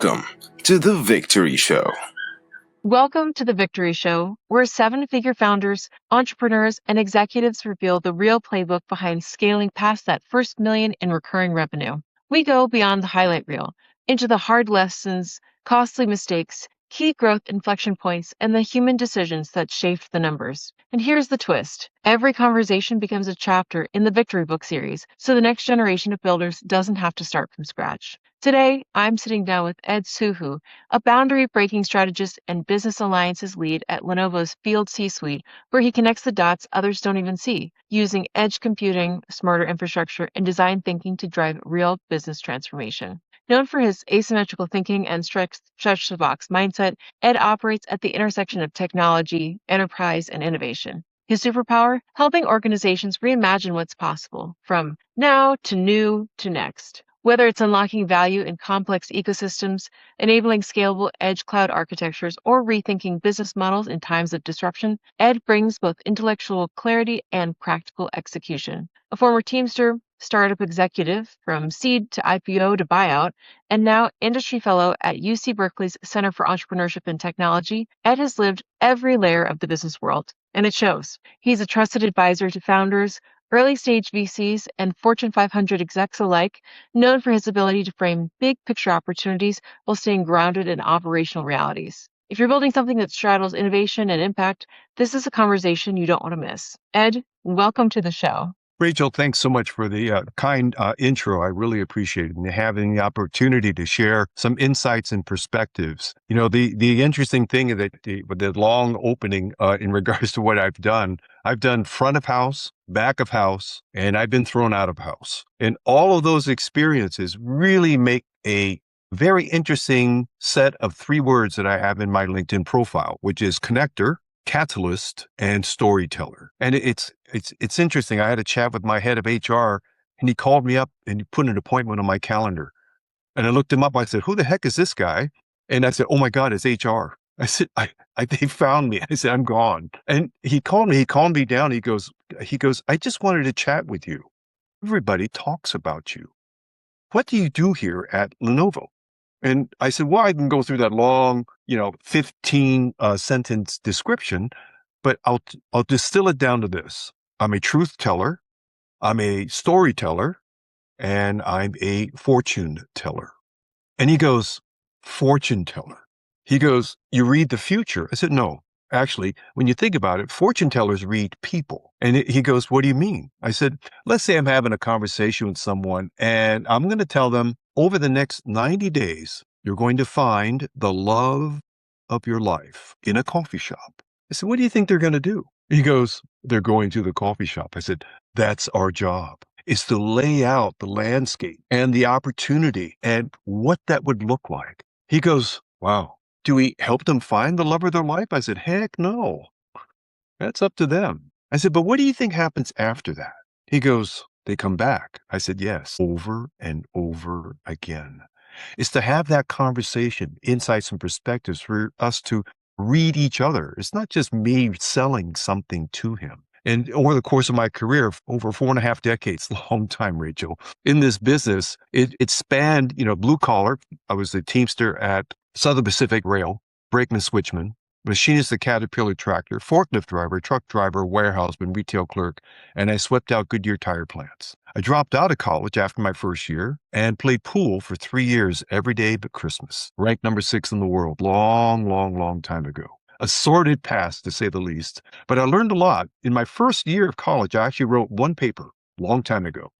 Welcome to The Victory Show. Welcome to The Victory Show, where seven-figure founders, entrepreneurs, and executives reveal the real playbook behind scaling past that first million in recurring revenue. We go beyond the highlight reel, into the hard lessons, costly mistakes, key growth inflection points, and the human decisions that shaped the numbers. And here's the twist. Every conversation becomes a chapter in the Victory Book series, so the next generation of builders doesn't have to start from scratch. Today, I'm sitting down with Ed Soo Hoo, a boundary-breaking strategist and business alliances lead at Lenovo's Field C-Suite, where he connects the dots others don't even see, using edge computing, smarter infrastructure, and design thinking to drive real business transformation. Known for his asymmetrical thinking and stretch-the-box mindset, Ed operates at the intersection of technology, enterprise, and innovation. His superpower? Helping organizations reimagine what's possible, from now to new to next. Whether it's unlocking value in complex ecosystems, enabling scalable edge cloud architectures, or rethinking business models in times of disruption, Ed brings both intellectual clarity and practical execution. A former teamster, startup executive from seed to IPO to buyout, and now industry fellow at UC Berkeley's Center for Entrepreneurship and Technology, Ed has lived every layer of the business world, and it shows. He's a trusted advisor to founders, early-stage VCs, and Fortune 500 execs alike, known for his ability to frame big-picture opportunities while staying grounded in operational realities. If you're building something that straddles innovation and impact, this is a conversation you don't want to miss. Ed, welcome to the show. Rachel, thanks so much for the kind intro. I really appreciate it, and having the opportunity to share some insights and perspectives. You know, the interesting thing is that the long opening in regards to what I've done front of house, back of house, and I've been thrown out of house. And all of those experiences really make a very interesting set of three words that I have in my LinkedIn profile, which is connector, catalyst, and storyteller. And it's interesting. I had a chat with my head of HR, and he called me up and he put an appointment on my calendar. And I looked him up. I said, "Who the heck is this guy?" And I said, "Oh my God, it's HR." I said, they found me. I said, "I'm gone." And he called me down. He goes, "I just wanted to chat with you. Everybody talks about you. What do you do here at Lenovo?" And I said, "Well, I can go through that long, 15 sentence description, but I'll distill it down to this. I'm a truth teller, I'm a storyteller, and I'm a fortune teller." And he goes, "Fortune teller?" He goes, "You read the future?" I said, "No. Actually, when you think about it, fortune tellers read people." And he goes, "What do you mean?" I said, "Let's say I'm having a conversation with someone and I'm going to tell them over the next 90 days, you're going to find the love of your life in a coffee shop." I said, "What do you think they're going to do?" He goes, "They're going to the coffee shop." I said, "That's our job, is to lay out the landscape and the opportunity and what that would look like." He goes, "Wow. Do we help them find the love of their life?" I said, "Heck no. That's up to them." I said, "But what do you think happens after that?" He goes, "They come back." I said, "Yes, over and over again." It's to have that conversation, insights and perspectives for us to read each other. It's not just me selling something to him. And over the course of my career, over 4.5 decades, long time, Rachel, in this business, it spanned, blue collar. I was a teamster at Southern Pacific Rail, brakeman, switchman, machinist at Caterpillar tractor, forklift driver, truck driver, warehouseman, retail clerk, and I swept out Goodyear tire plants. I dropped out of college after my first year and played pool for 3 years every day but Christmas. Ranked number 6 in the world, long time ago. A sordid past, to say the least, but I learned a lot. In my first year of college, I actually wrote one paper, long time ago,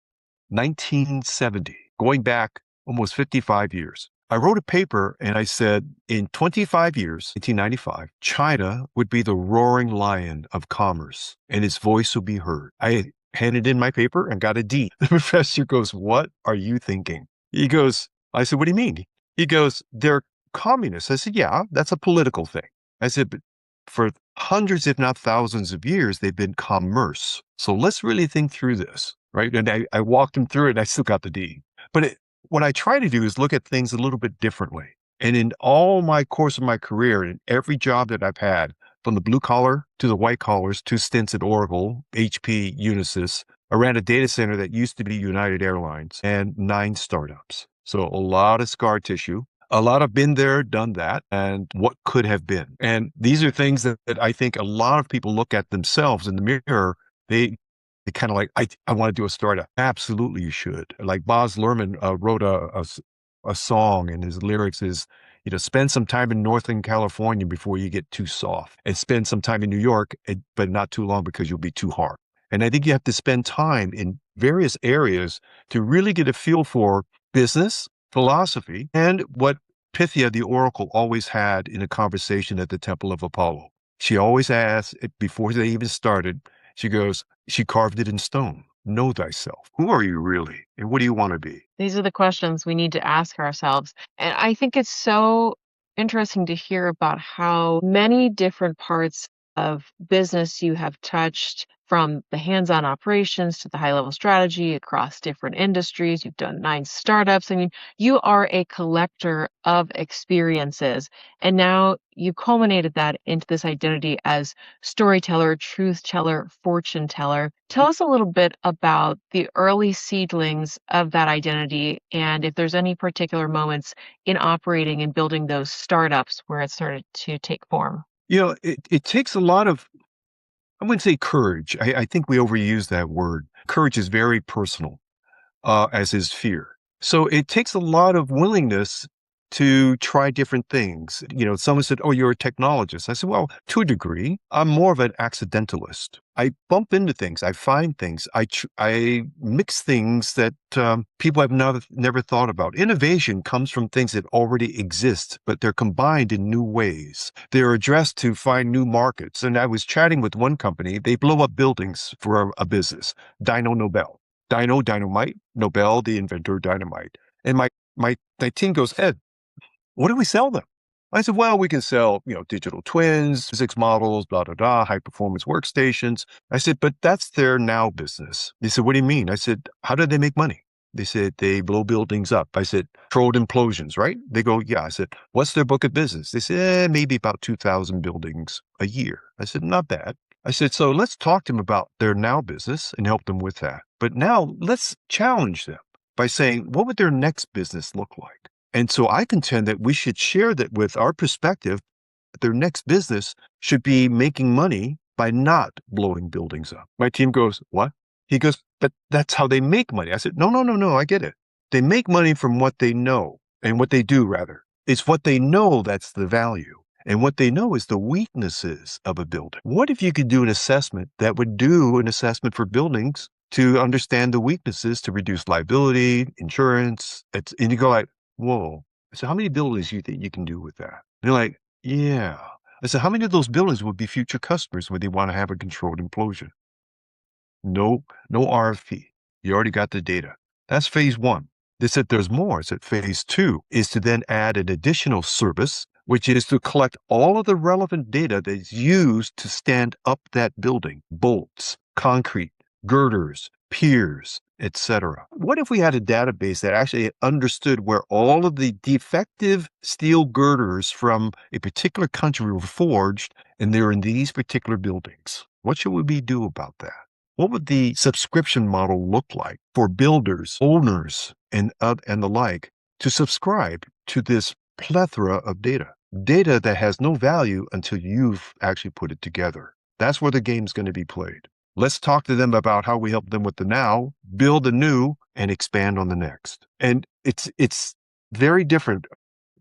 1970, going back almost 55 years. I wrote a paper and I said, in 25 years, 1995, China would be the roaring lion of commerce and its voice would be heard. I handed in my paper and got a D. The professor goes, "What are you thinking?" I said, "What do you mean?" He goes, "They're communists." I said, "Yeah, that's a political thing." I said, "But for hundreds, if not thousands of years, they've been commerce. So let's really think through this," right? And I walked him through it and I still got the D. But what I try to do is look at things a little bit differently. And in all my course of my career, in every job that I've had, from the blue collar to the white collars, 2 stints at Oracle, HP, Unisys, I ran a data center that used to be United Airlines, and 9 startups. So a lot of scar tissue, A lot have been there, done that, and what could have been. And these are things that I think a lot of people look at themselves in the mirror. They kind of like, I want to do a startup. Absolutely, you should. Like Baz Luhrmann wrote a song, and his lyrics is, spend some time in Northern California before you get too soft, and spend some time in New York, but not too long because you'll be too hard. And I think you have to spend time in various areas to really get a feel for business, philosophy, and what Pythia, the oracle, always had in a conversation at the Temple of Apollo. She always asked, before they even started, she carved it in stone. Know thyself. Who are you really? And what do you want to be? These are the questions we need to ask ourselves. And I think it's so interesting to hear about how many different parts of business you have touched, from the hands-on operations to the high-level strategy across different industries. You've done 9 startups. I mean, you are a collector of experiences. And now you culminated that into this identity as storyteller, truth teller, fortune teller. Tell us a little bit about the early seedlings of that identity, and if there's any particular moments in operating and building those startups where it started to take form. It takes a lot of, I wouldn't say courage. I think we overuse that word. Courage is very personal, as is fear. So it takes a lot of willingness to try different things. Someone said, "Oh, you're a technologist." I said, "Well, to a degree, I'm more of an accidentalist. I bump into things. I find things. I mix things that people have never thought about. Innovation comes from things that already exist, but they're combined in new ways. They're addressed to find new markets." And I was chatting with one company. They blow up buildings for a business. Dino Nobel. Dynamite, Nobel, the inventor of dynamite. And my team goes, "Ed, what do we sell them?" I said, "Well, we can sell, digital twins, physics models, blah, blah, blah, high performance workstations." I said, "But that's their now business." They said, "What do you mean?" I said, "How do they make money?" They said, "They blow buildings up." I said, "Controlled implosions, right?" They go, "Yeah." I said, "What's their book of business?" They said, maybe about 2,000 buildings a year." I said, "Not bad." I said, "So let's talk to them about their now business and help them with that. But now let's challenge them by saying, what would their next business look like?" And so I contend that we should share that with our perspective. Their next business should be making money by not blowing buildings up. My team goes, "What?" He goes, "But that's how they make money." I said, "No, no, no, no. I get it. They make money from what they know, and what they do, rather. It's what they know that's the value. And what they know is the weaknesses of a building. What if you could do an assessment that would do an assessment for buildings to understand the weaknesses, to reduce liability, insurance?" And you go like, "Whoa." I said, "How many buildings do you think you can do with that?" And they're like, "Yeah." I said, "How many of those buildings would be future customers when they want to have a controlled implosion?" No, no RFP. You already got the data. That's phase one. They said there's more. I said phase two is to then add an additional service, which is to collect all of the relevant data that's used to stand up that building: bolts, concrete, girders, piers, etc. What if we had a database that actually understood where all of the defective steel girders from a particular country were forged, and they're in these particular buildings? What should we do about that? What would the subscription model look like for builders, owners, and the like to subscribe to this plethora of data? Data that has no value until you've actually put it together. That's where the game's going to be played. Let's talk to them about how we help them with the now, build the new, and expand on the next. And it's very different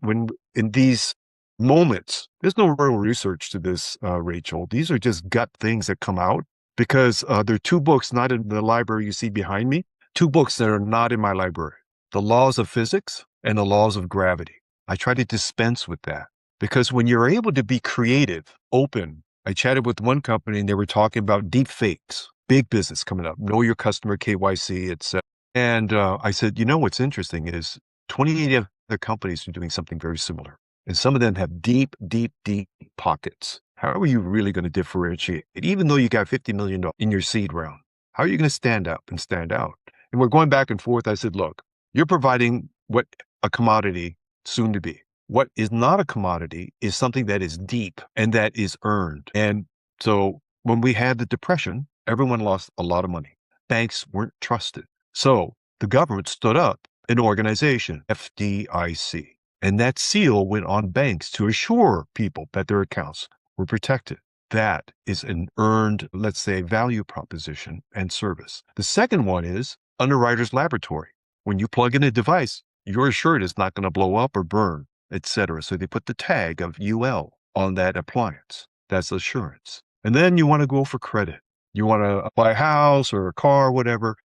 when in these moments. There's no real research to this, Rachel. These are just gut things that come out because there are 2 books not in the library you see behind me, 2 books that are not in my library: The Laws of Physics and The Laws of Gravity. I try to dispense with that because when you're able to be creative, open. I chatted with one company and they were talking about deep fakes, big business coming up, know your customer, KYC, etc. And I said, what's interesting is 28 other companies are doing something very similar. And some of them have deep, deep, deep pockets. How are you really going to differentiate? Even though you got $50 million in your seed round, how are you going to stand up and stand out? And we're going back and forth. I said, look, you're providing what a commodity soon to be. What is not a commodity is something that is deep and that is earned. And so when we had the Depression, everyone lost a lot of money. Banks weren't trusted. So the government stood up an organization, FDIC. And that seal went on banks to assure people that their accounts were protected. That is an earned, let's say, value proposition and service. The second one is underwriter's laboratory. When you plug in a device, you're assured it's not going to blow up or burn, etc. So they put the tag of UL on that appliance. That's assurance. And then you want to go for credit. You want to buy a house or a car, whatever.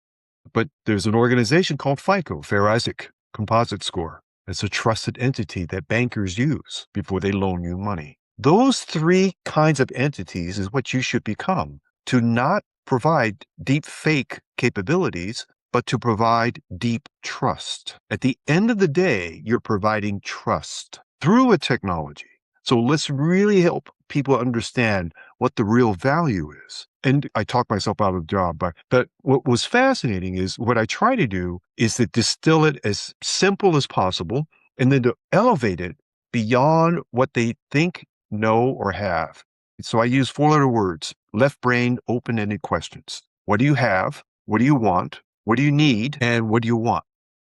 But there's an organization called FICO, Fair Isaac Composite Score. It's a trusted entity that bankers use before they loan you money. Those three kinds of entities is what you should become, to not provide deep fake capabilities, but to provide deep trust. At the end of the day, you're providing trust through a technology. So let's really help people understand what the real value is. And I talked myself out of the job, but what was fascinating is what I try to do is to distill it as simple as possible and then to elevate it beyond what they think, know, or have. So I use 4-letter words, left brain, open-ended questions. What do you have? What do you want? What do you need? And what do you want?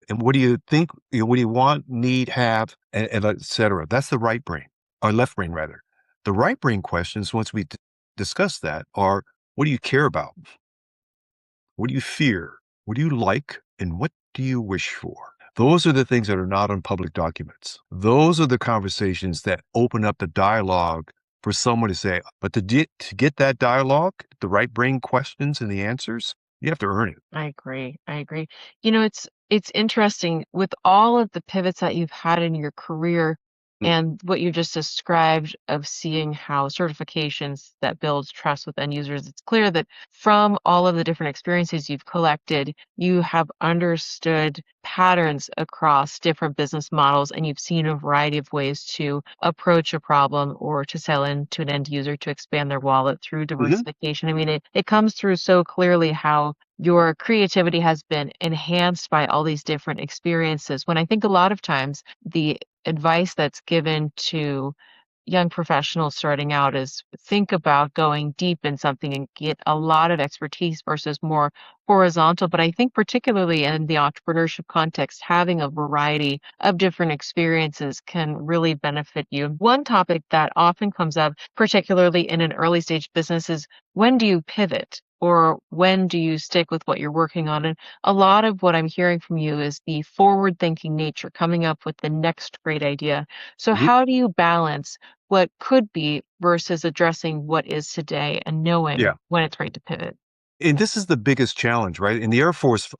And what do you think? What do you want, need, have, and et cetera? That's the right brain, or left brain rather. The right brain questions, once we discuss that, are what do you care about? What do you fear? What do you like? And what do you wish for? Those are the things that are not on public documents. Those are the conversations that open up the dialogue for someone to say, but to get that dialogue, the right brain questions and the answers, you have to earn it. I agree. I agree. It's interesting with all of the pivots that you've had in your career and what you just described of seeing how certifications that builds trust with end users. It's clear that from all of the different experiences you've collected, you have understood patterns across different business models, and you've seen a variety of ways to approach a problem or to sell into an end user to expand their wallet through diversification. I mean, it comes through so clearly how your creativity has been enhanced by all these different experiences. When I think a lot of times the advice that's given to young professionals starting out is think about going deep in something and get a lot of expertise versus more horizontal. But I think particularly in the entrepreneurship context, having a variety of different experiences can really benefit you. One topic that often comes up, particularly in an early stage business, is when do you pivot? Or when do you stick with what you're working on? And a lot of what I'm hearing from you is the forward thinking nature, coming up with the next great idea. So, how do you balance what could be versus addressing what is today and knowing when it's right to pivot? And this is the biggest challenge, right? In the Air Force,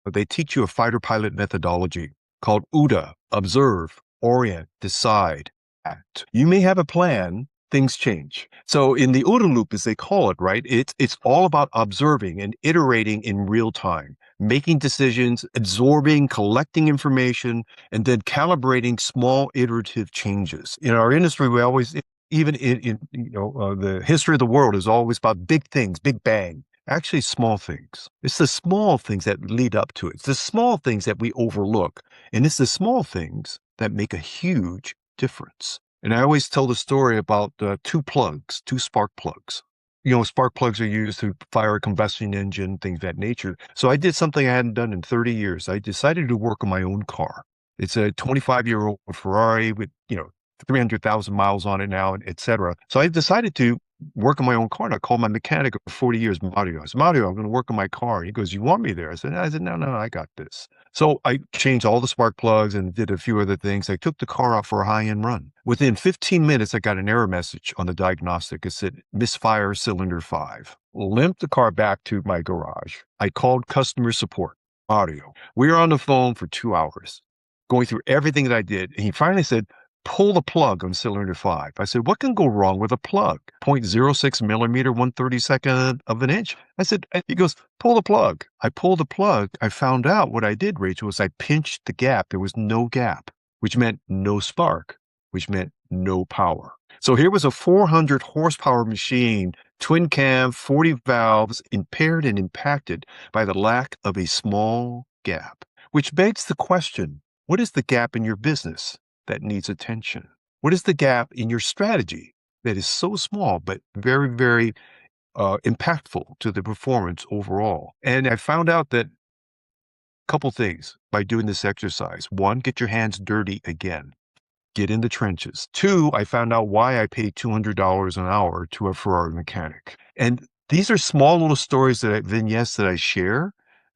they teach you a fighter pilot methodology called OODA, observe, orient, decide, act. You may have a plan, things change. So in the OODA loop, as they call it, right, it's all about observing and iterating in real time, making decisions, absorbing, collecting information, and then calibrating small iterative changes. In our industry, we always, even in the history of the world is always about big things, big bang. Actually, small things. It's the small things that lead up to it. It's the small things that we overlook. And it's the small things that make a huge difference. And I always tell the story about two spark plugs. Spark plugs are used to fire a combustion engine, things of that nature. So I did something I hadn't done in 30 years. I decided to work on my own car. It's a 25-year-old Ferrari with, 300,000 miles on it now, et cetera. So I decided to work on my own car. And I called my mechanic of 40 years, Mario. I said, Mario, I'm going to work on my car. He goes, you want me there? I said, no, I got this. So I changed all the spark plugs and did a few other things. I took the car out for a high-end run. Within 15 minutes, I got an error message on the diagnostic. It said, misfire cylinder 5. Limped the car back to my garage. I called customer support, Mario. We were on the phone for 2 hours, going through everything that I did. And he finally said, pull the plug on cylinder 5. I said, what can go wrong with a plug? 0.06 millimeter, 1/32 of an inch. He goes, pull the plug. I pulled the plug. I found out what I did, Rachel, was I pinched the gap. There was no gap, which meant no spark, which meant no power. So here was a 400 horsepower machine, twin cam, 40 valves, impaired and impacted by the lack of a small gap, which begs the question, what is the gap in your business that needs attention? What is the gap in your strategy that is so small, but very, very impactful to the performance overall? And I found out that a couple things by doing this exercise. One, get your hands dirty again. get in the trenches. 2, I found out why I paid $200 an hour to a Ferrari mechanic. And these are small little stories vignettes that I share,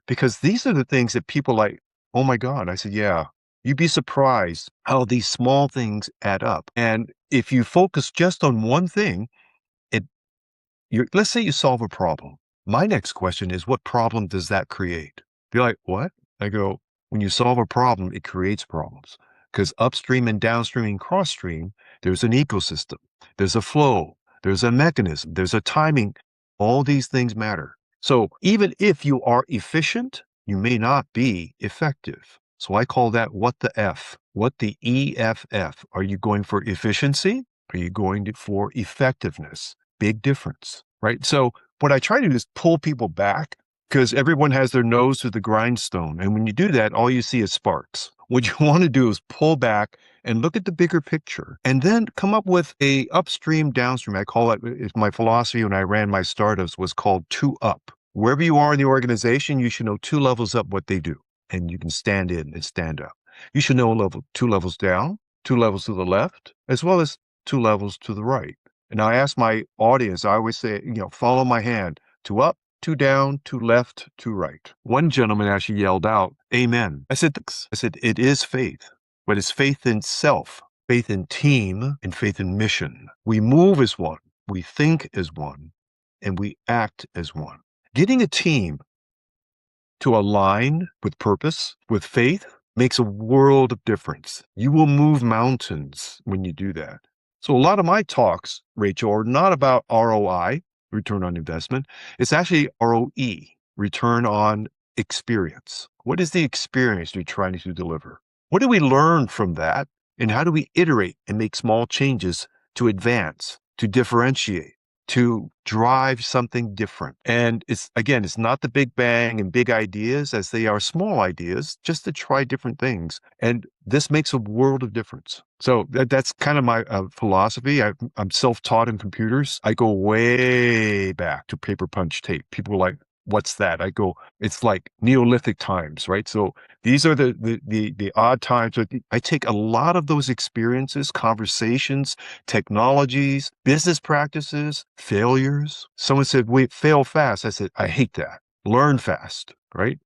because these are the things that people like, oh my God. I said, yeah, you'd be surprised how these small things add up. And if you focus just on one thing, let's say you solve a problem. My next question is, what problem does that create? You're like, what? I go, when you solve a problem, it creates problems. Because upstream and downstream and cross-stream, there's an ecosystem, there's a flow, there's a mechanism, there's a timing. All these things matter. So even if you are efficient, you may not be effective. So I call that what the F, what the EFF. Are you going for efficiency? Are you going for effectiveness? Big difference, right? So what I try to do is pull people back, because everyone has their nose to the grindstone. And when you do that, all you see is sparks. What you want to do is pull back and look at the bigger picture, and then come up with a upstream, downstream. I call it's my philosophy when I ran my startups was called 2 up. Wherever you are in the organization, you should know 2 levels up what they do, and you can stand in and stand up. You should know 2 levels down, 2 levels to the left, as well as 2 levels to the right. And I ask my audience, I always say, follow my hand, 2 up, 2 down, 2 left, 2 right. One gentleman actually yelled out, amen. I said, it is faith, but it's faith in self, faith in team, and faith in mission. We move as one, we think as one, and we act as one. Getting a team to align with purpose, with faith, makes a world of difference. You will move mountains when you do that. So a lot of my talks, Rachel, are not about ROI, return on investment. It's actually ROE, return on experience. What is the experience you're trying to deliver? What do we learn from that? And how do we iterate and make small changes to advance, to differentiate, to drive something different? And it's not the big bang and big ideas as they are small ideas, just to try different things. And this makes a world of difference. So that's kind of my philosophy. I'm self-taught in computers. I go way back to paper punch tape. People are like, what's that? I go, it's like Neolithic times, right? So these are the odd times. I take a lot of those experiences, conversations, technologies, business practices, failures. Someone said, wait, fail fast. I said, I hate that. Learn fast, right?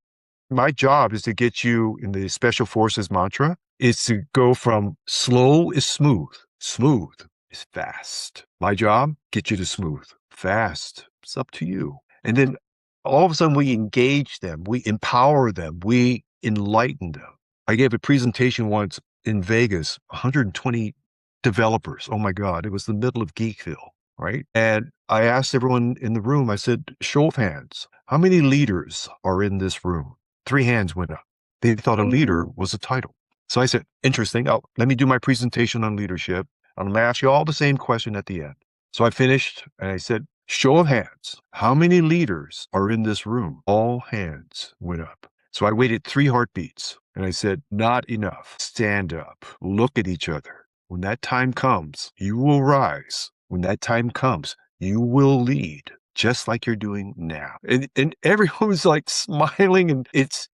My job is to get you in the Special Forces mantra is to go from slow is smooth. Smooth is fast. My job, get you to smooth. Fast, it's up to you. And then all of a sudden we engage them, we empower them, we enlighten them. I gave a presentation once in Vegas, 120 developers. Oh my God, it was the middle of Geekville, right? And I asked everyone in the room, I said, show of hands, how many leaders are in this room? 3 hands went up. They thought a leader was a title. So I said, interesting. Let me do my presentation on leadership. I'm going to ask you all the same question at the end. So I finished and I said, show of hands, how many leaders are in this room? All hands went up. So I waited 3 heartbeats and I said, not enough. Stand up, look at each other. When that time comes, you will rise. When that time comes, you will lead. Just like you're doing now. And everyone was like smiling. And it's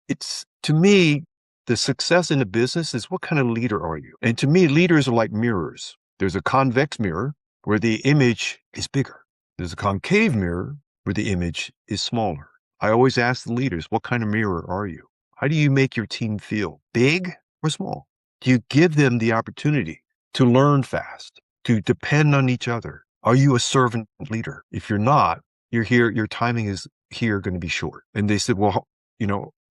to me, the success in a business is what kind of leader are you? And to me, leaders are like mirrors. There's a convex mirror where the image is bigger. There's a concave mirror where the image is smaller. I always ask the leaders, what kind of mirror are you? How do you make your team feel? Big or small? Do you give them the opportunity to learn fast, to depend on each other? Are you a servant leader? If you're not, your timing is here going to be short. And they said, well,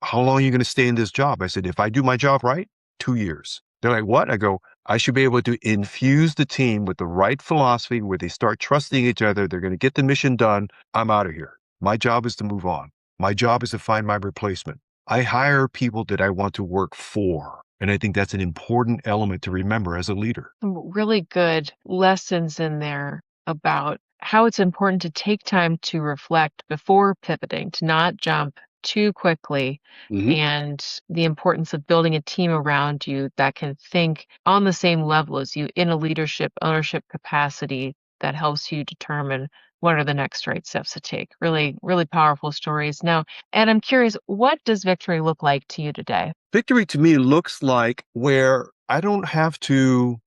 how long are you going to stay in this job? I said, if I do my job right, 2 years. They're like, what? I go, I should be able to infuse the team with the right philosophy where they start trusting each other. They're going to get the mission done. I'm out of here. My job is to move on. My job is to find my replacement. I hire people that I want to work for. And I think that's an important element to remember as a leader. Some really good lessons in there about how it's important to take time to reflect before pivoting, to not jump too quickly, and the importance of building a team around you that can think on the same level as you in a leadership, ownership capacity that helps you determine what are the next right steps to take. Really, really powerful stories. Now, Ed, I'm curious, what does victory look like to you today? Victory to me looks like where I don't have to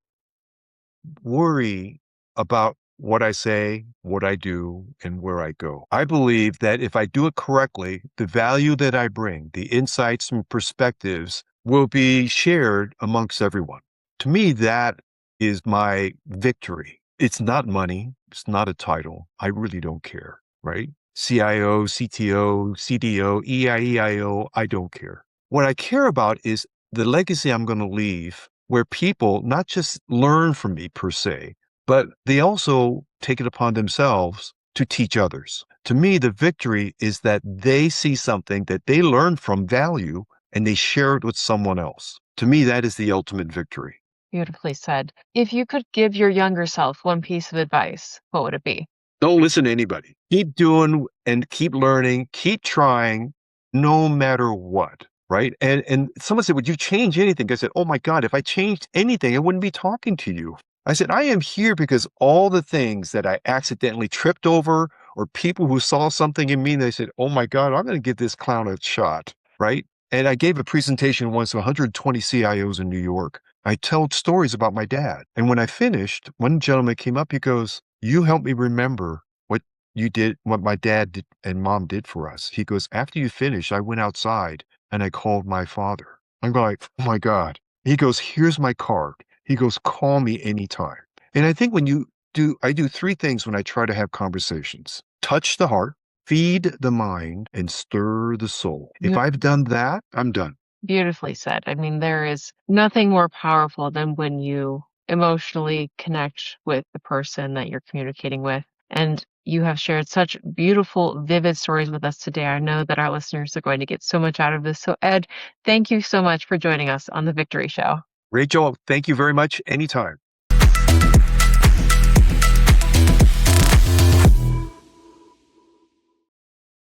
worry about what I say, what I do, and where I go. I believe that if I do it correctly, the value that I bring, the insights and perspectives will be shared amongst everyone. To me, that is my victory. It's not money. It's not a title. I really don't care, right? CIO, CTO, CDO, EIEIO, I don't care. What I care about is the legacy I'm going to leave where people not just learn from me per se, but they also take it upon themselves to teach others. To me, the victory is that they see something that they learned from value and they share it with someone else. To me, that is the ultimate victory. Beautifully said. If you could give your younger self one piece of advice, what would it be? Don't listen to anybody. Keep doing and keep learning, keep trying, no matter what. Right. And someone said, would you change anything? I said, oh my God, if I changed anything, I wouldn't be talking to you. I said, I am here because all the things that I accidentally tripped over or people who saw something in me, they said, oh my God, I'm going to give this clown a shot. Right. And I gave a presentation once to 120 CIOs in New York. I told stories about my dad. And when I finished, one gentleman came up, he goes, you helped me remember what you did, what my dad did and mom did for us. He goes, after you finished, I went outside and I called my father. I'm like, oh my God. He goes, here's my card. He goes, call me anytime. And I think I do three things when I try to have conversations: touch the heart, feed the mind, and stir the soul. If I've done that, I'm done. Beautifully said. I mean, there is nothing more powerful than when you emotionally connect with the person that you're communicating with. And you have shared such beautiful, vivid stories with us today. I know that our listeners are going to get so much out of this. So, Ed, thank you so much for joining us on The Victory Show. Rachel, thank you very much. Anytime.